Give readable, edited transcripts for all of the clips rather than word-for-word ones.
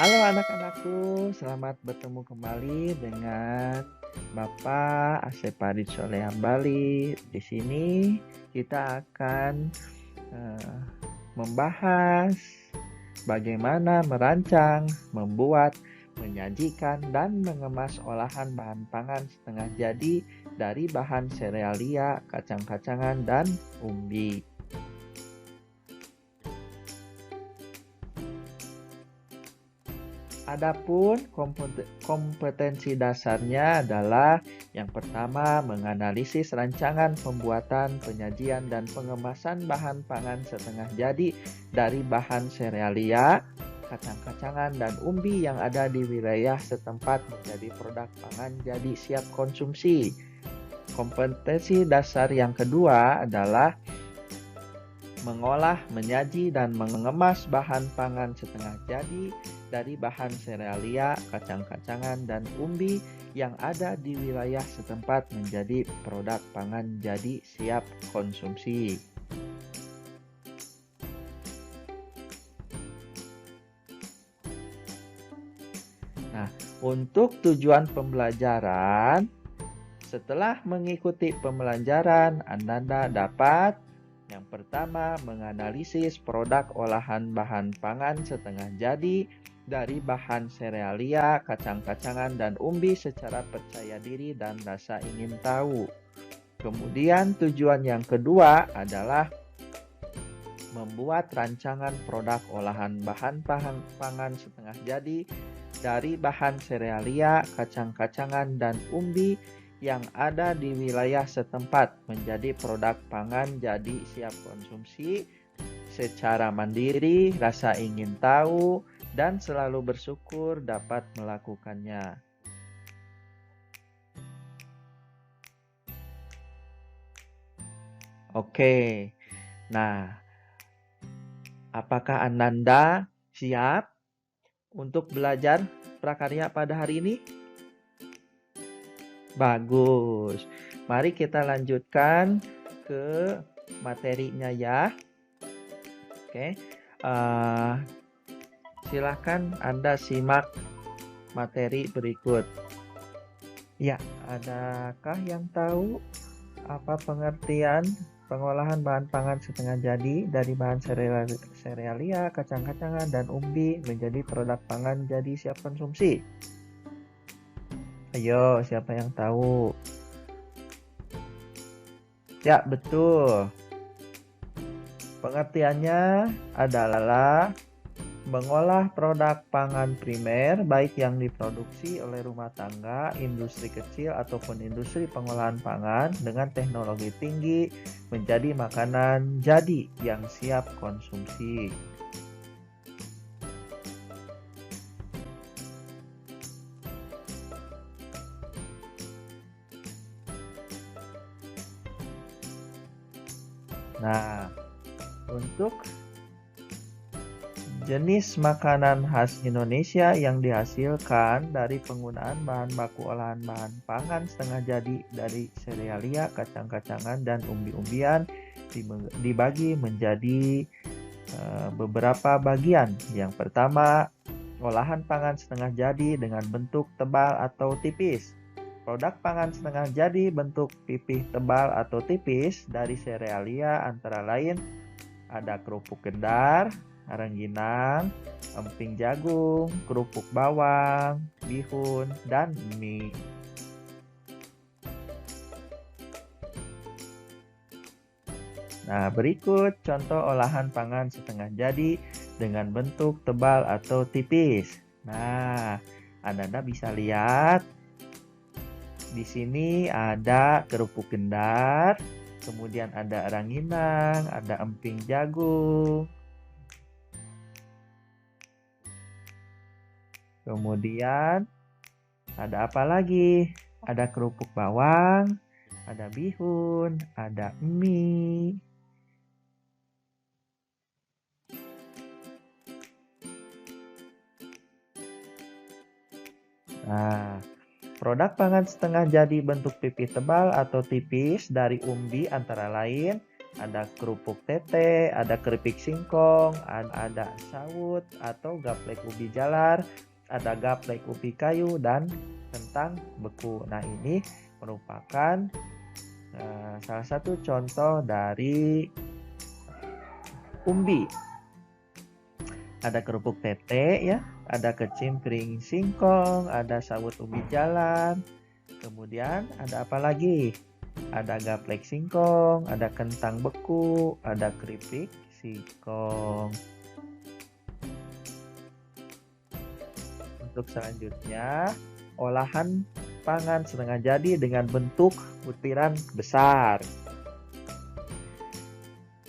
Halo anak-anakku, selamat bertemu kembali dengan Bapak Asep Adit Soleh Hambali. Di sini kita akan eh, membahas bagaimana merancang, membuat, menyajikan, dan mengemas olahan bahan pangan setengah jadi dari bahan serealia, kacang-kacangan, dan umbi. Adapun kompetensi dasarnya adalah yang pertama menganalisis rancangan pembuatan, penyajian, dan pengemasan bahan pangan setengah jadi dari bahan serealia, kacang-kacangan, dan umbi yang ada di wilayah setempat menjadi produk pangan jadi siap konsumsi. Kompetensi dasar yang kedua adalah mengolah, menyaji, dan mengemas bahan pangan setengah jadi dari bahan serealia, kacang-kacangan, dan umbi yang ada di wilayah setempat menjadi produk pangan jadi siap konsumsi. Nah, untuk tujuan pembelajaran, setelah mengikuti pembelajaran, Anda dapat yang pertama, menganalisis produk olahan bahan pangan setengah jadi dari bahan serealia, kacang-kacangan, dan umbi secara percaya diri dan rasa ingin tahu. Kemudian tujuan yang kedua adalah membuat rancangan produk olahan bahan pangan setengah jadi dari bahan serealia, kacang-kacangan, dan umbi yang ada di wilayah setempat menjadi produk pangan jadi siap konsumsi secara mandiri, rasa ingin tahu, dan selalu bersyukur dapat melakukannya. Oke, nah, apakah Ananda siap untuk belajar prakarya pada hari ini? Bagus. Mari kita lanjutkan ke materinya ya. Oke. Silakan Anda simak materi berikut. Ya, adakah yang tahu apa pengertian pengolahan bahan pangan setengah jadi dari bahan serealia, kacang-kacangan, dan umbi menjadi produk pangan jadi siap konsumsi? Ayo, siapa yang tahu? Ya, betul. Pengertiannya adalah mengolah produk pangan primer baik yang diproduksi oleh rumah tangga, industri kecil, ataupun industri pengolahan pangan dengan teknologi tinggi menjadi makanan jadi yang siap konsumsi. Nah, untuk jenis makanan khas Indonesia yang dihasilkan dari penggunaan bahan baku olahan bahan pangan setengah jadi dari serealia, kacang-kacangan, dan umbi-umbian dibagi menjadi beberapa bagian. Yang pertama, olahan pangan setengah jadi dengan bentuk tebal atau tipis. Produk pangan setengah jadi bentuk pipih tebal atau tipis dari serealia antara lain ada kerupuk kendar, rengginang, emping jagung, kerupuk bawang, bihun, dan mie. Nah, berikut contoh olahan pangan setengah jadi dengan bentuk tebal atau tipis. Nah, Anda bisa lihat di sini ada kerupuk kendar, kemudian ada rangginang, ada emping jagung, kemudian ada apa lagi? Ada kerupuk bawang, ada bihun, ada mie. Nah, produk pangan setengah jadi bentuk pipih tebal atau tipis dari umbi antara lain Ada kerupuk tete, ada keripik singkong, ada sawut atau gaplek ubi jalar, ada gaplek ubi kayu, dan kentang beku. Nah, ini merupakan salah satu contoh dari umbi. Ada kerupuk tete ya, ada kecimpring singkong, ada sawut ubi jalan. Kemudian ada apa lagi? Ada gaplek singkong, ada kentang beku, ada keripik singkong. Untuk selanjutnya, olahan pangan setengah jadi dengan bentuk butiran besar.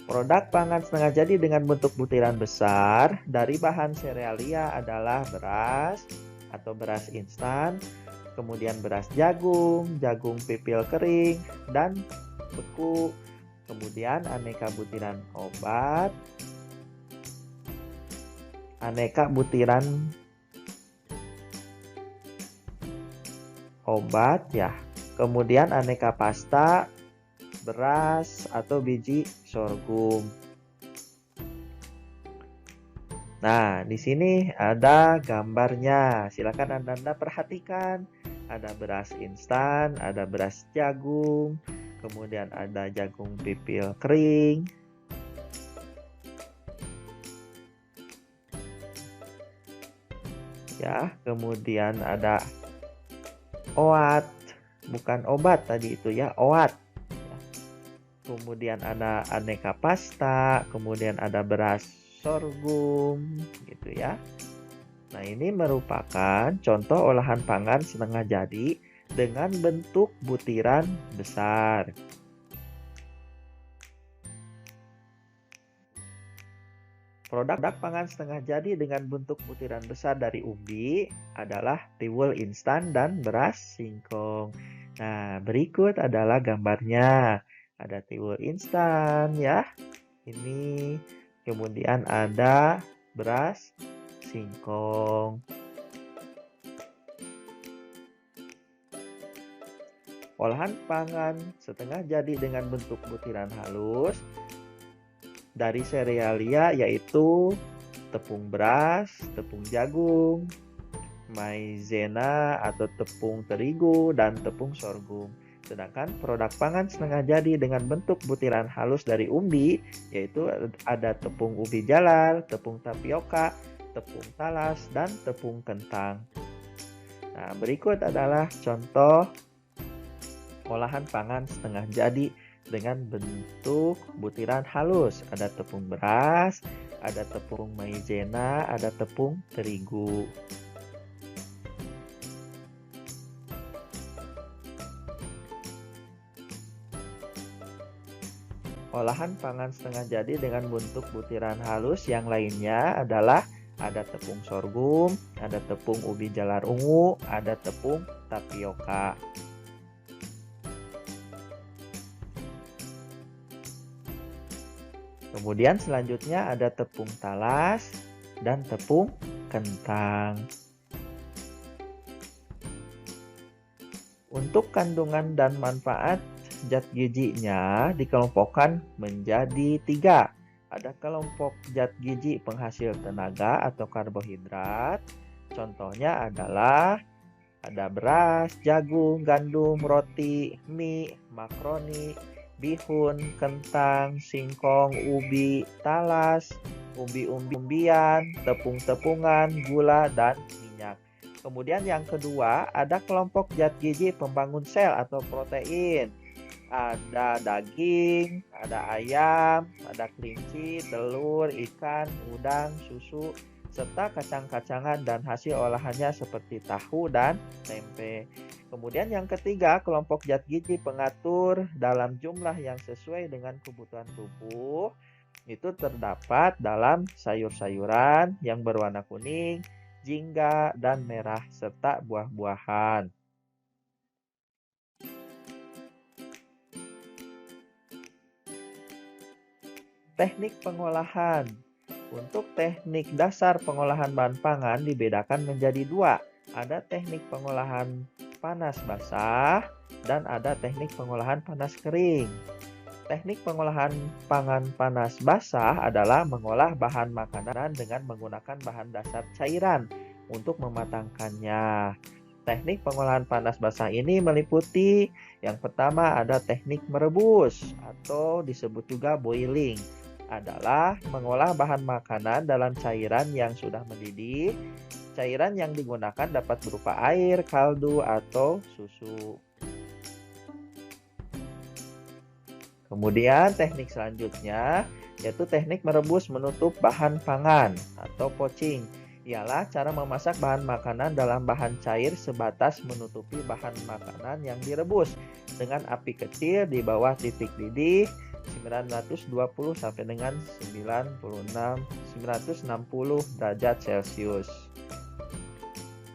Produk pangan setengah jadi dengan bentuk butiran besar dari bahan serealia adalah beras atau beras instan, kemudian beras jagung, jagung pipil kering, dan beku, kemudian aneka butiran obat, ya, kemudian aneka pasta, beras atau biji sorghum. Nah, di sini ada gambarnya. Silakan Anda perhatikan. Ada beras instan, ada beras jagung, kemudian ada jagung pipil kering. Ya, kemudian ada oat, bukan obat tadi itu ya, oat. Kemudian ada aneka pasta, kemudian ada beras sorghum gitu ya. Nah, ini merupakan contoh olahan pangan setengah jadi dengan bentuk butiran besar. Produk pangan setengah jadi dengan bentuk butiran besar dari umbi adalah tiwul instan dan beras singkong. Nah, berikut adalah gambarnya. Ada tiwul instan ya. Ini kemudian ada beras singkong. Olahan pangan setengah jadi dengan bentuk butiran halus dari serealia yaitu tepung beras, tepung jagung, maizena atau tepung terigu, dan tepung sorghum. Sedangkan produk pangan setengah jadi dengan bentuk butiran halus dari umbi, yaitu ada tepung ubi jalar, tepung tapioka, tepung talas, dan tepung kentang. Nah, berikut adalah contoh olahan pangan setengah jadi dengan bentuk butiran halus. Ada tepung beras, ada tepung maizena, ada tepung terigu. Olahan pangan setengah jadi dengan bentuk butiran halus yang lainnya adalah ada tepung sorghum, ada tepung ubi jalar ungu, ada tepung tapioka. Kemudian selanjutnya ada tepung talas dan tepung kentang. Untuk kandungan dan manfaat zat gizinya dikelompokkan menjadi 3. Ada kelompok zat gizi penghasil tenaga atau karbohidrat. Contohnya adalah ada beras, jagung, gandum, roti, mie, makaroni, bihun, kentang, singkong, ubi, talas, umbi-umbian, tepung-tepungan, gula, dan minyak. Kemudian yang kedua, ada kelompok zat gizi pembangun sel atau protein. Ada daging, ada ayam, ada kelinci, telur, ikan, udang, susu, serta kacang-kacangan dan hasil olahannya seperti tahu dan tempe. Kemudian yang ketiga, kelompok zat gizi pengatur dalam jumlah yang sesuai dengan kebutuhan tubuh. Itu terdapat dalam sayur-sayuran yang berwarna kuning, jingga, dan merah, serta buah-buahan. Teknik pengolahan. Untuk teknik dasar pengolahan bahan pangan dibedakan menjadi 2. Ada teknik pengolahan panas basah dan ada teknik pengolahan panas kering. Teknik pengolahan pangan panas basah adalah mengolah bahan makanan dengan menggunakan bahan dasar cairan untuk mematangkannya. Teknik pengolahan panas basah ini meliputi yang pertama ada teknik merebus atau disebut juga boiling. Adalah mengolah bahan makanan dalam cairan yang sudah mendidih. Cairan yang digunakan dapat berupa air, kaldu, atau susu. Kemudian teknik selanjutnya yaitu teknik merebus menutup bahan pangan atau poaching. Ialah cara memasak bahan makanan dalam bahan cair sebatas menutupi bahan makanan yang direbus dengan api kecil di bawah titik didih 920 sampai dengan 960 derajat Celcius.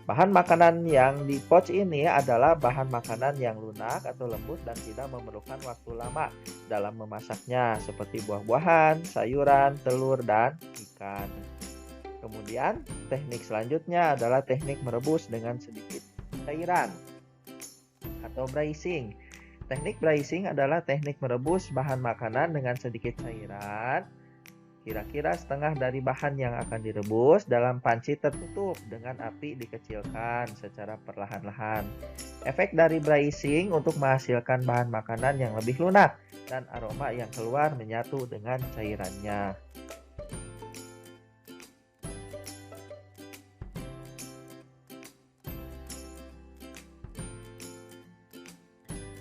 Bahan makanan yang di poach ini adalah bahan makanan yang lunak atau lembut dan tidak memerlukan waktu lama dalam memasaknya, seperti buah-buahan, sayuran, telur, dan ikan. Kemudian, teknik selanjutnya adalah teknik merebus dengan sedikit cairan atau braising. Teknik braising adalah teknik merebus bahan makanan dengan sedikit cairan, kira-kira setengah dari bahan yang akan direbus dalam panci tertutup dengan api dikecilkan secara perlahan-lahan. Efek dari braising untuk menghasilkan bahan makanan yang lebih lunak dan aroma yang keluar menyatu dengan cairannya.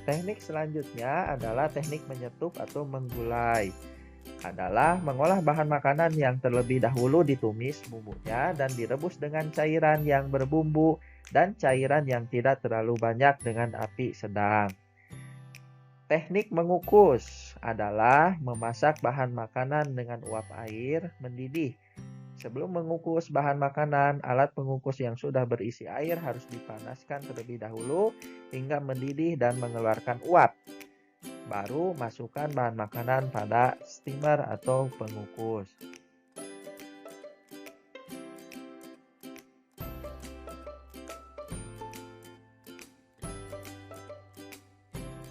Teknik selanjutnya adalah teknik menyetup atau menggulai. Adalah mengolah bahan makanan yang terlebih dahulu ditumis bumbunya dan direbus dengan cairan yang berbumbu dan cairan yang tidak terlalu banyak dengan api sedang. Teknik mengukus adalah memasak bahan makanan dengan uap air mendidih. Sebelum mengukus bahan makanan, alat pengukus yang sudah berisi air harus dipanaskan terlebih dahulu hingga mendidih dan mengeluarkan uap. Baru masukkan bahan makanan pada steamer atau pengukus.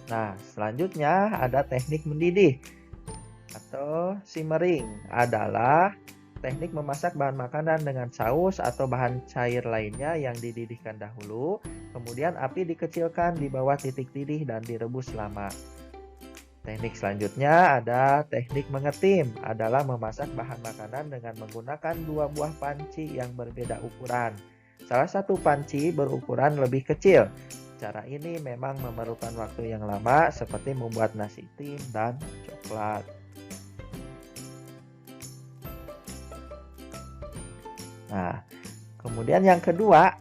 Nah, selanjutnya ada teknik mendidih atau simmering. Adalah teknik memasak bahan makanan dengan saus atau bahan cair lainnya yang dididihkan dahulu. Kemudian api dikecilkan di bawah titik didih dan direbus lama. Teknik selanjutnya ada teknik mengetim, adalah memasak bahan makanan dengan menggunakan dua buah panci yang berbeda ukuran. Salah satu panci berukuran lebih kecil. Cara ini memang memerlukan waktu yang lama seperti membuat nasi tim dan coklat. Nah, kemudian yang kedua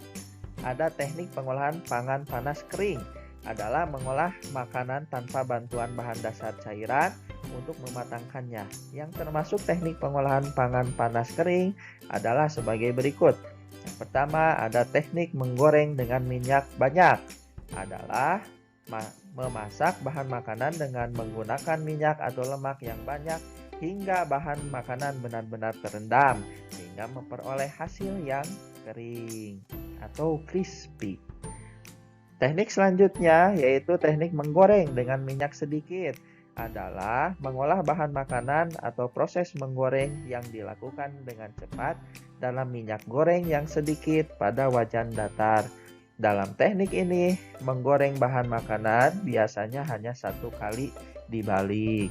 ada teknik pengolahan pangan panas kering. Adalah mengolah makanan tanpa bantuan bahan dasar cairan untuk mematangkannya. Yang termasuk teknik pengolahan pangan panas kering adalah sebagai berikut. Yang pertama ada teknik menggoreng dengan minyak banyak. Adalah memasak bahan makanan dengan menggunakan minyak atau lemak yang banyak hingga bahan makanan benar-benar terendam sehingga memperoleh hasil yang kering atau crispy. Teknik selanjutnya yaitu teknik menggoreng dengan minyak sedikit. Adalah mengolah bahan makanan atau proses menggoreng yang dilakukan dengan cepat dalam minyak goreng yang sedikit pada wajan datar. Dalam teknik ini, menggoreng bahan makanan biasanya hanya satu kali dibalik.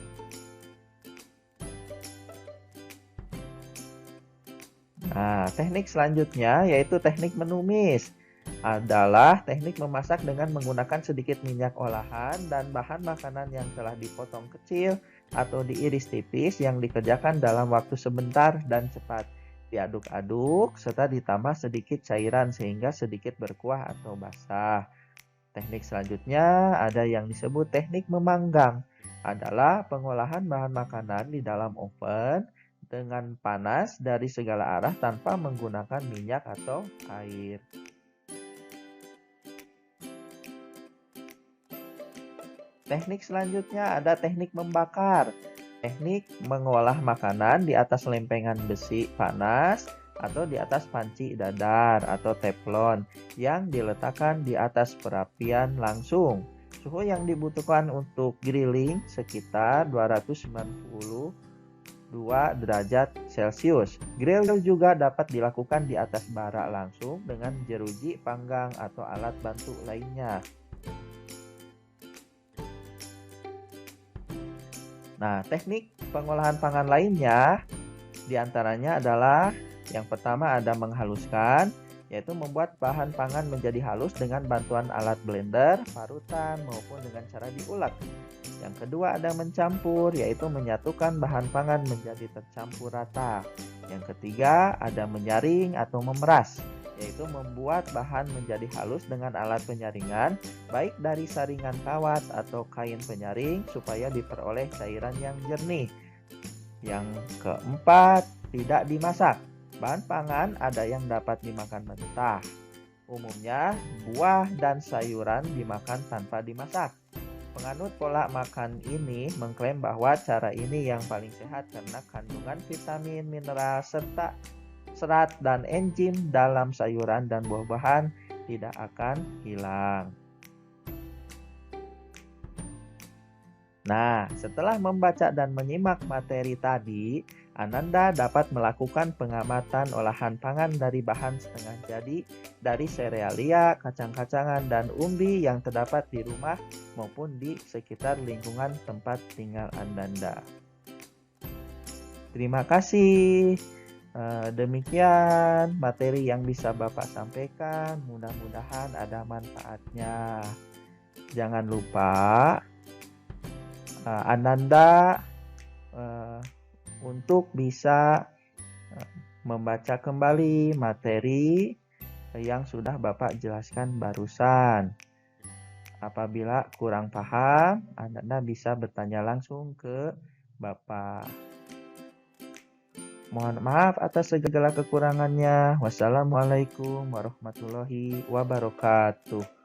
Nah, teknik selanjutnya yaitu teknik menumis. Adalah teknik memasak dengan menggunakan sedikit minyak olahan dan bahan makanan yang telah dipotong kecil atau diiris tipis yang dikerjakan dalam waktu sebentar dan cepat. Diaduk-aduk serta ditambah sedikit cairan sehingga sedikit berkuah atau basah. Teknik selanjutnya ada yang disebut teknik memanggang. Adalah pengolahan bahan makanan di dalam oven dengan panas dari segala arah tanpa menggunakan minyak atau air. Teknik selanjutnya ada teknik membakar. Teknik mengolah makanan di atas lempengan besi panas atau di atas panci dadar atau teflon yang diletakkan di atas perapian langsung. Suhu yang dibutuhkan untuk grill sekitar 292 derajat Celcius. Grill juga dapat dilakukan di atas bara langsung dengan jeruji panggang atau alat bantu lainnya. Nah, teknik pengolahan pangan lainnya diantaranya adalah yang pertama ada menghaluskan, yaitu membuat bahan pangan menjadi halus dengan bantuan alat blender, parutan, maupun dengan cara diulek. Yang kedua ada mencampur, yaitu menyatukan bahan pangan menjadi tercampur rata. Yang ketiga ada menyaring atau memeras, yaitu membuat bahan menjadi halus dengan alat penyaringan, baik dari saringan kawat atau kain penyaring supaya diperoleh cairan yang jernih. Yang keempat, tidak dimasak. Bahan pangan ada yang dapat dimakan mentah. Umumnya, buah dan sayuran dimakan tanpa dimasak. Penganut pola makan ini mengklaim bahwa cara ini yang paling sehat karena kandungan vitamin, mineral, serta serat dan enzim dalam sayuran dan buah-buahan tidak akan hilang. Nah, setelah membaca dan menyimak materi tadi, Ananda dapat melakukan pengamatan olahan pangan dari bahan setengah jadi, dari serealia, kacang-kacangan, dan umbi yang terdapat di rumah maupun di sekitar lingkungan tempat tinggal Ananda. Terima kasih. Demikian materi yang bisa Bapak sampaikan. Mudah-mudahan ada manfaatnya. Jangan lupa Ananda untuk bisa membaca kembali materi yang sudah Bapak jelaskan barusan. Apabila kurang paham, Ananda bisa bertanya langsung ke Bapak. Mohon maaf atas segala kekurangannya. Wassalamualaikum warahmatullahi wabarakatuh.